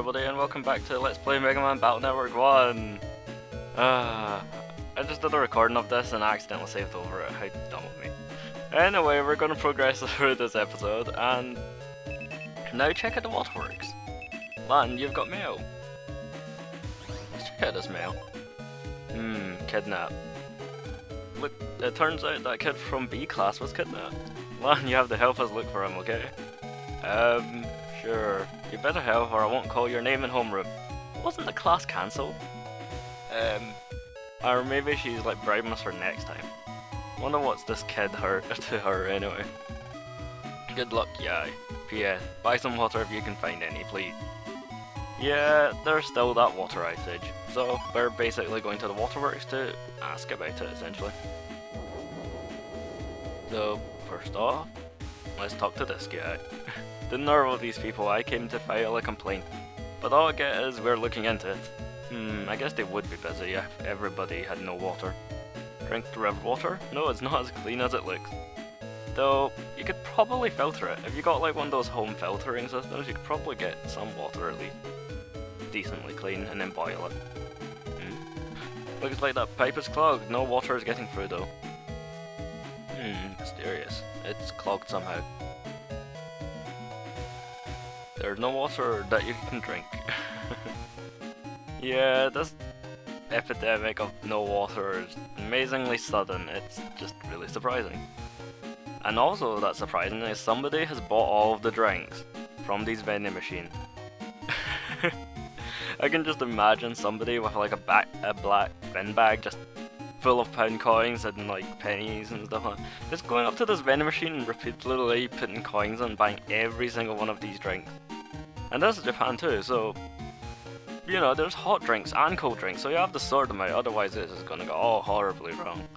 everybody, and welcome back to Let's Play Megaman Battle Network 1! I just did a recording of this and I accidentally saved over it. How dumb of me. Anyway, we're going to progress through this episode, and now check out the waterworks. Lan, you've got mail. Let's check out this mail. Kidnap. Look, it turns out that kid from B class was kidnapped. Lan, you have to help us look for him, okay? Sure. You better help or I won't call your name in homeroom. Wasn't the class cancelled? Or maybe she's like bribing us for next time. Wonder what's this kid hurt to her anyway. Good luck, yeah. P.S. Buy some water if you can find any, please. Yeah, there's still that water outage, so we're basically going to the waterworks to ask about it, essentially. So, first off, let's talk to this guy. The nerve of these people, I came to file a complaint, but all I get is we're looking into it. I guess they would be busy if everybody had no water. Drink the river water? No, it's not as clean as it looks. Though, you could probably filter it. If you got like one of those home filtering systems, you could probably get some water at least decently clean and then boil it. Looks like that pipe is clogged. No water is getting through though. Mysterious. It's clogged somehow. There's no water that you can drink. Yeah, this epidemic of no water is amazingly sudden. It's just really surprising. And also that's surprising is somebody has bought all of the drinks from these vending machines. I can just imagine somebody with like a black bin bag just full of pound coins and like pennies and stuff like that. Just going up to this vending machine and repeatedly putting coins in and buying every single one of these drinks. And this is Japan too, so you know, there's hot drinks and cold drinks, so you have to sort them out, otherwise this is gonna go all horribly wrong.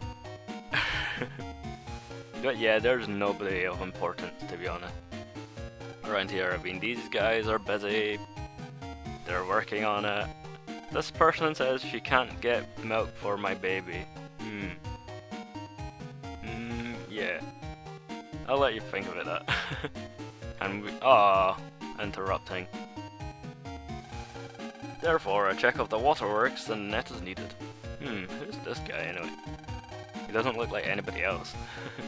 But yeah, there's nobody of importance, to be honest. Around here, I mean, these guys are busy, they're working on it. This person says she can't get milk for my baby. Yeah. I'll let you think about that. And we, interrupting. Therefore, a check of the waterworks and net is needed. Who's this guy anyway? He doesn't look like anybody else.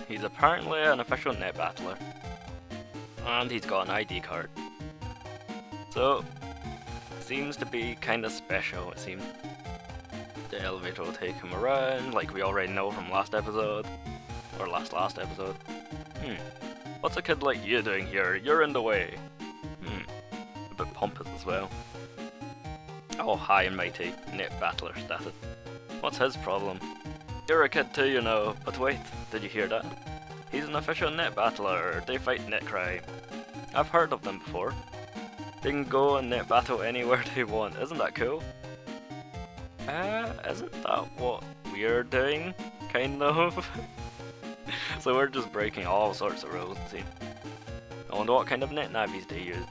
He's apparently an official net battler. And he's got an ID card. So, seems to be kinda special, it seems. The elevator will take him around, like we already know from last episode. Or last episode. What's a kid like you doing here? You're in the way. A bit pompous as well. Oh, high and mighty, net battler status. What's his problem? You're a kid too, you know, but wait, did you hear that? He's an official net battler, they fight net crime. I've heard of them before. They can go and net battle anywhere they want, isn't that cool? Isn't that what we're doing? Kind of? So we're just breaking all sorts of rules, it seems. I wonder what kind of net navies they use.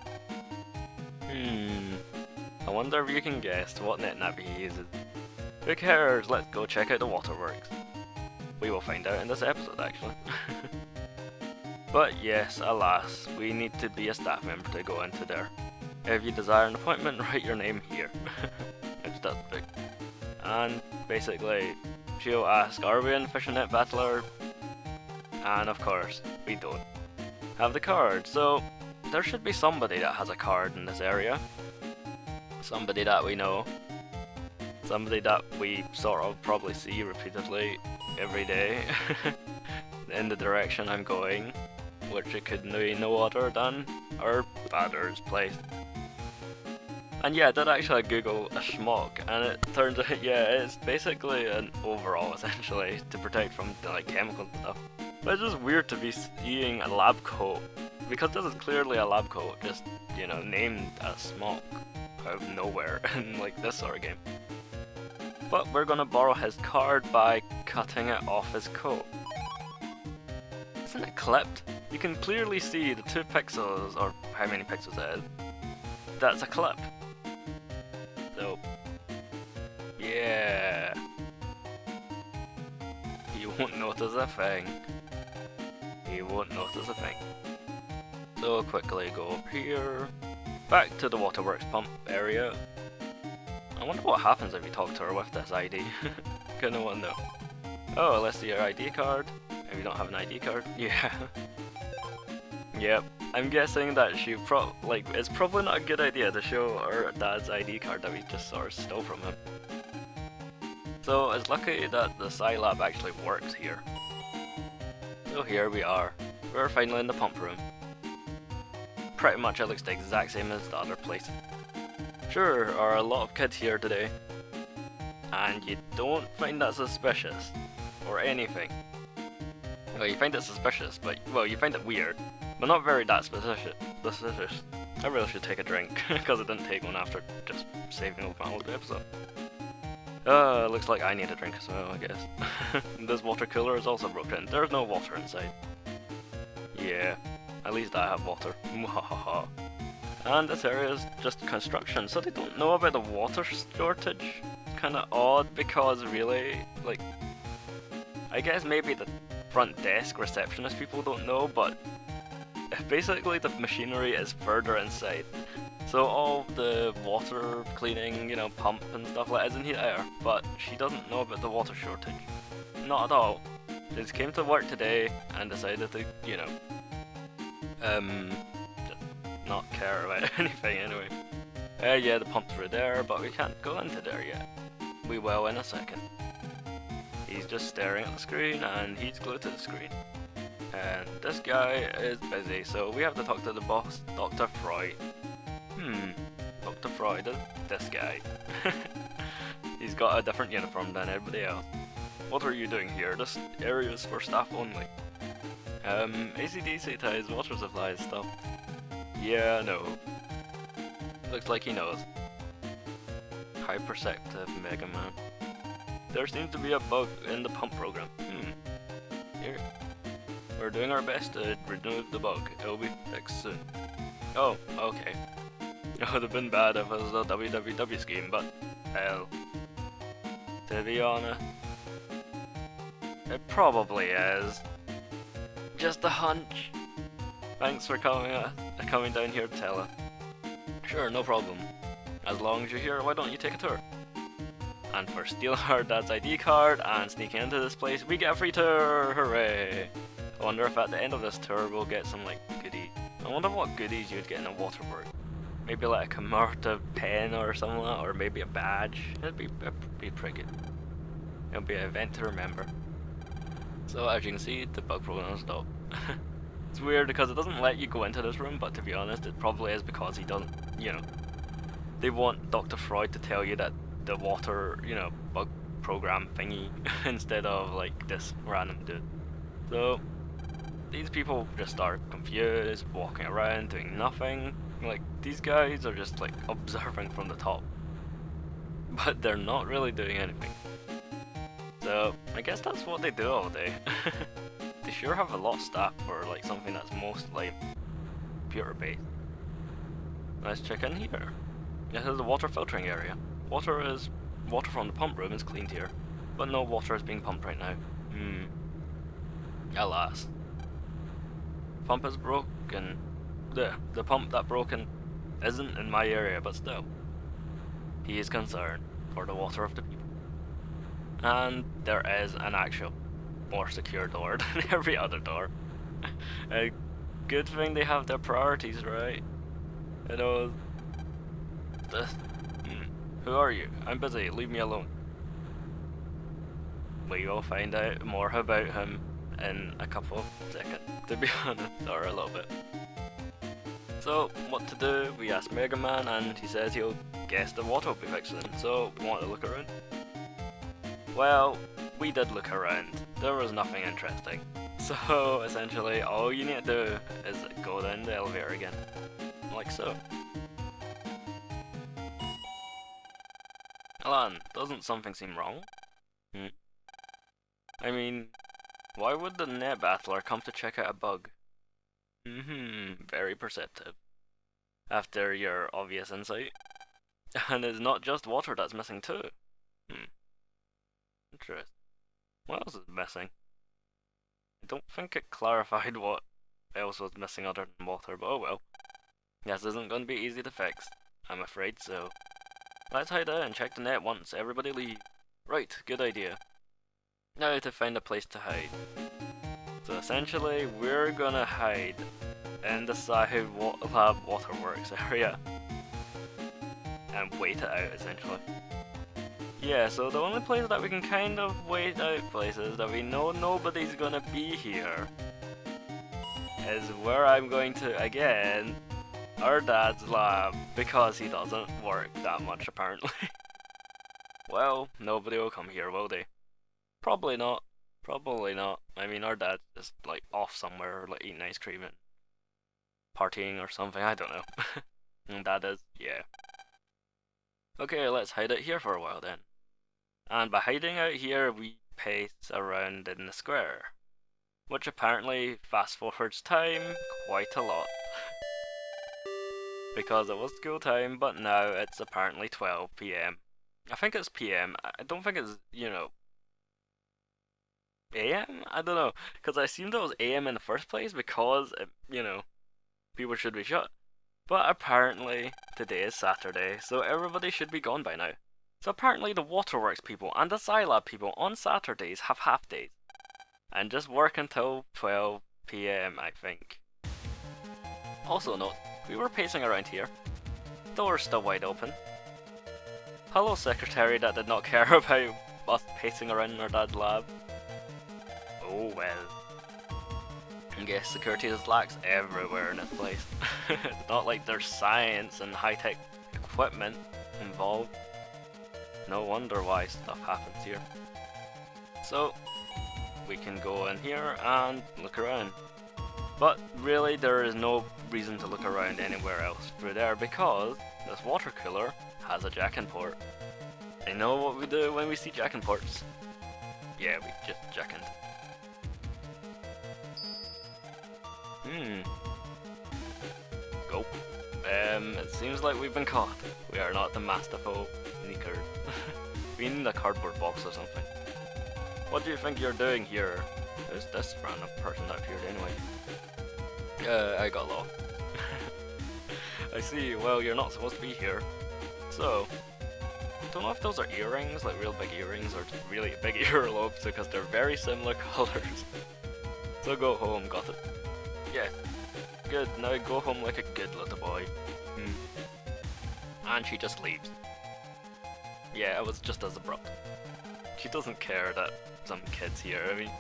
I wonder if you can guess what net navi he uses. Who cares? Let's go check out the waterworks. We will find out in this episode, actually. But yes, alas, we need to be a staff member to go into there. If you desire an appointment, write your name here. It's that big. And basically, she'll ask, are we an official net battler? And of course, we don't have the card, so there should be somebody that has a card in this area. Somebody that we know. Somebody that we sort of probably see repeatedly every day in the direction I'm going, which it could be no other than our father's place. And yeah, I did actually Google a schmuck, and it turns out, yeah, it's basically an overall essentially to protect from like chemicals and stuff. But it's just weird to be seeing a lab coat, because this is clearly a lab coat, just, you know, named as smock out of nowhere in like this sort of game. But we're gonna borrow his card by cutting it off his coat. Isn't it clipped? You can clearly see the 2 pixels, or how many pixels it is. That's a clip. So, yeah. You won't notice a thing. You won't notice a thing. So quickly go up here, back to the waterworks pump area. I wonder what happens if you talk to her with this ID. Kinda wanna know. Oh, let's see your ID card. If you don't have an ID card, yeah. Yep, I'm guessing that it's probably not a good idea to show our dad's ID card that we just sort of stole from him. So it's lucky that the Scilab actually works here. So here we are. We're finally in the pump room. Pretty much it looks the exact same as the other place. Sure, there are a lot of kids here today. And you don't find that suspicious. Or anything. Well, you find it suspicious, but, well, you find it weird. But not very that suspicious. I really should take a drink, because I didn't take one after just saving up my whole episode. Looks like I need a drink as well, I guess. This water cooler is also broken. There's no water inside. Yeah, at least I have water. Mwahaha. And this area is just construction, so they don't know about the water shortage. Kinda odd, because really, like, I guess maybe the front desk receptionist people don't know, but basically the machinery is further inside. So all the water cleaning, you know, pump and stuff like that isn't here, but she doesn't know about the water shortage. Not at all. She just came to work today and decided to, you know, just not care about anything anyway. Yeah, the pump's through there, but we can't go into there yet. We will in a second. He's just staring at the screen and he's glued to the screen. And this guy is busy, so we have to talk to the boss, Dr. Freud. Dr. Freud is this guy. He's got a different uniform than everybody else. What are you doing here? This area is for staff only. AC/DC ties, water supply stuff. Yeah, no. Looks like he knows. Hyperceptive Megaman. There seems to be a bug in the pump program. Here. We're doing our best to remove the bug. It'll be fixed soon. Oh, okay. It would have been bad if it was a www scheme, but hell. To be honest, it probably is. Just a hunch. Thanks for coming down here to tell us. Sure, no problem. As long as you're here, why don't you take a tour? And for stealing our dad's ID card and sneaking into this place, we get a free tour! Hooray! I wonder if at the end of this tour we'll get some, like, goodies. I wonder what goodies you'd get in a waterwork. Maybe like a commemorative pen or something like that, or maybe a badge. It'd be pretty good. It'll be an event to remember. So as you can see, the bug program is stopped. It's weird because it doesn't let you go into this room, but to be honest, it probably is because he doesn't, you know. They want Dr. Freud to tell you that the water, you know, bug program thingy instead of like this random dude. So these people just are confused, walking around, doing nothing. Like, these guys are just like observing from the top. But they're not really doing anything. So I guess that's what they do all day. They sure have a lot of staff for like something that's mostly computer based. Let's check in here. This is the water filtering area. Water from the pump room is cleaned here, but no water is being pumped right now. Alas. Pump is broken. The pump that broken isn't in my area, but still. He is concerned for the water of the people. And there is an actual more secure door than every other door. A good thing they have their priorities right. You know, this. Who are you? I'm busy, leave me alone. We will find out more about him in a couple of seconds, to be honest, or a little bit. So, what to do? We asked Megaman and he says he'll guess the water will be fixed soon, so we want to look around. Well, we did look around. There was nothing interesting. So, essentially, all you need to do is go down the elevator again. Like so. Alan, doesn't something seem wrong? I mean, why would the net battler come to check out a bug? Very perceptive. After your obvious insight. And it's not just water that's missing too. Interesting. What else is missing? I don't think it clarified what else was missing other than water, but oh well. This isn't going to be easy to fix. I'm afraid so. Let's hide out and check the net once everybody leaves. Right, good idea. Now to find a place to hide. So essentially, we're gonna hide in the side lab waterworks area. And wait it out, essentially. Yeah, so the only place that we can kind of wait out places that we know nobody's gonna be here is where I'm going to, again, our dad's lab, because he doesn't work that much apparently. Well, nobody will come here, will they? Probably not. Probably not. I mean, our dad's just like off somewhere, like eating ice cream and partying or something, I don't know. And Dad is, yeah. Okay, let's hide out here for a while then. And by hiding out here, we pace around in the square, which apparently fast forwards time quite a lot. Because it was school time, but now it's apparently 12 PM. I think it's PM. I don't think it's, you know, AM? I don't know. Because I assumed it was AM in the first place because, you know, people should be shut. But apparently, today is Saturday, so everybody should be gone by now. So apparently the Waterworks people and the Scilab people on Saturdays have half days. And just work until 12 PM, I think. Also note, we were pacing around here. Door's still wide open. Hello, secretary that did not care about us pacing around in our dad's lab. Oh well. I guess security is lax everywhere in this place. It's not like there's science and high-tech equipment involved. No wonder why stuff happens here. So, we can go in here and look around. But really, there is no reason to look around anywhere else through there because this water cooler has a jack-in-port. I know what we do when we see jack-in-ports. Yeah, we just jack-in. Go. It seems like we've been caught. We are not the masterful sneakers. We need a cardboard box or something. What do you think you're doing here? Who's this random person that appeared anyway? I got lost. I see, well, you're not supposed to be here. So, I don't know if those are earrings, like real big earrings, or just really big earlobes, because they're very similar colors. So go home, got it? Yeah. Good, now go home like a good little boy. And she just leaves. Yeah, it was just as abrupt. She doesn't care that some kid's here, I mean.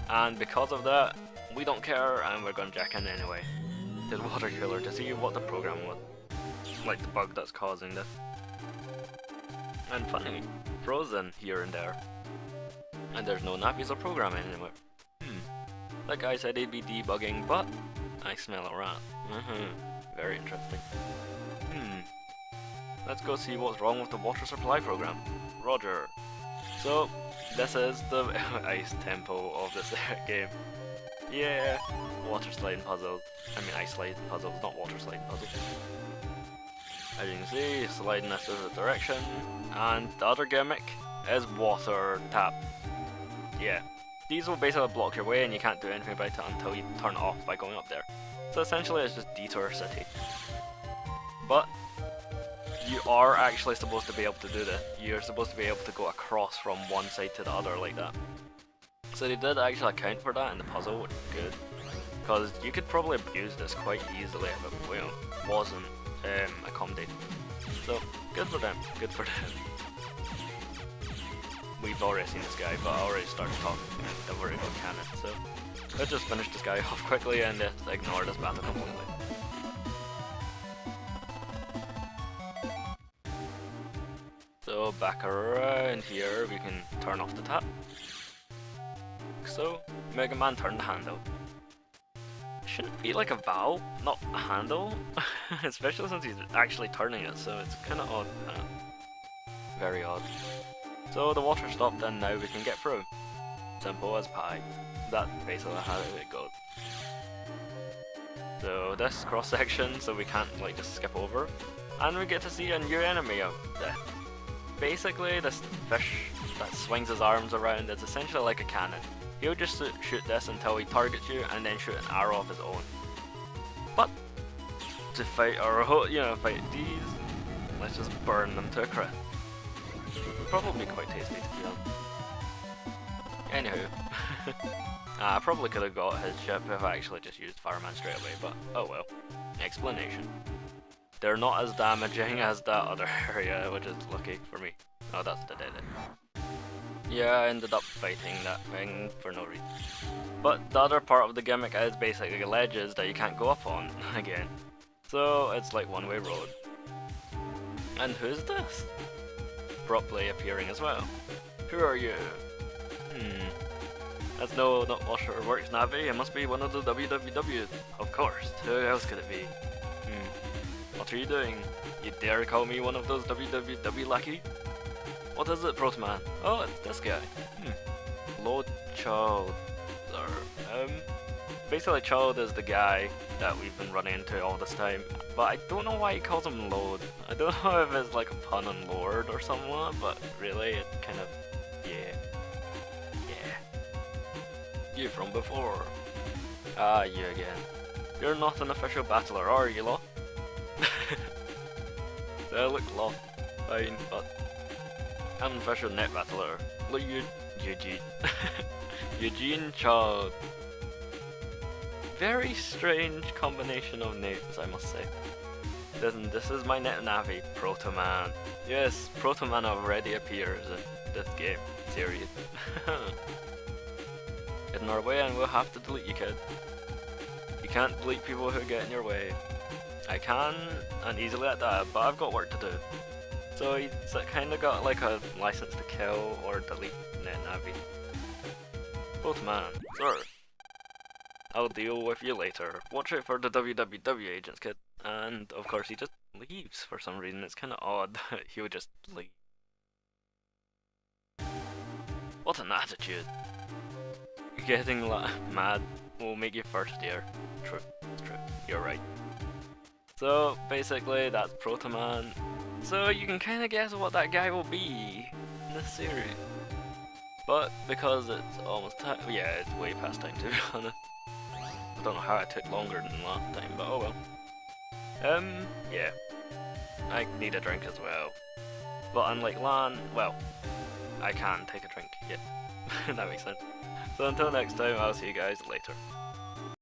And because of that, we don't care and we're gonna jack in anyway. To the water cooler to see what the program was. Like the bug that's causing this. And funny, frozen here and there. And there's no nappies or programming anymore. That guy said he'd be debugging, but I smell a rat. Very interesting. Let's go see what's wrong with the water supply program. Roger. So, this is the ice tempo of this game. Yeah, water sliding puzzles. I mean ice sliding puzzles, not water sliding puzzles. As you can see, sliding this is the direction, and the other gimmick is water tap. Yeah, these will basically block your way and you can't do anything about it until you turn it off by going up there. So essentially it's just Detour City. But you are actually supposed to be able to do this. You're supposed to be able to go across from one side to the other like that. So they did actually account for that in the puzzle, which is good. Because you could probably abuse this quite easily if it wasn't accommodated. So, good for them, good for them. We've already seen this guy, but I already started talking that we're a good cannon, so let's just finish this guy off quickly and just ignore this battle completely. So back around here, we can turn off the tap. So, Megaman turned the handle. Shouldn't be like a valve, not a handle, especially since he's actually turning it, so it's kind of odd. Very odd. So the water stopped and now we can get through. Simple as pie. That's basically how it goes. So this cross section, so we can't like just skip over. And we get to see a new enemy of death. Basically this fish that swings his arms around is essentially like a cannon. He'll just shoot this until he targets you and then shoot an arrow of his own. But to fight our fight these, let's just burn them to a crisp. Probably quite tasty to be honest. Anywho, I probably could have got his ship if I actually just used Fireman straight away, but oh well. Explanation. They're not as damaging as that other area, which is lucky for me. Oh, that's the dead end. Yeah, I ended up fighting that thing for no reason. But the other part of the gimmick is basically ledges that you can't go up on again. So it's like one-way road. And who's this? Abruptly appearing as well. Who are you? That's not Waterworks Navi, it must be one of the WWWs. Of course, who else could it be? What are you doing? You dare call me one of those WWW lackey? What is it, Protoman? Oh, it's this guy. Lord Child. Basically Child is the guy that we've been running into all this time, but I don't know why he calls him Lord. I don't know if it's like a pun on Lord or somewhat, but really it kind of, yeah. You from before. Ah, you again. You're not an official battler, are you, lot? They look lost. Fine, but I'm an official net battler. Look, Eugene. Eugene Child. Very strange combination of names, I must say. This is my net navi, Protoman. Yes, Protoman already appears in this game series. Get in our way and we'll have to delete you, kid. You can't delete people who get in your way. I can, and easily at that, but I've got work to do. So he's kinda got like a license to kill or delete net navi. Protoman, sir. I'll deal with you later. Watch out for the WWW agents, kid. And of course he just leaves for some reason. It's kinda odd that he would just leave. What an attitude. Getting mad will make you first dear. True, it's true. You're right. So basically that's Protoman. So you can kinda guess what that guy will be in this series. But because it's almost time, yeah, it's way past time to be honest. I don't know how it took longer than last time, but oh well. Yeah. I need a drink as well. But unlike Lan, well, I can take a drink, yeah. That makes sense. So until next time, I'll see you guys later.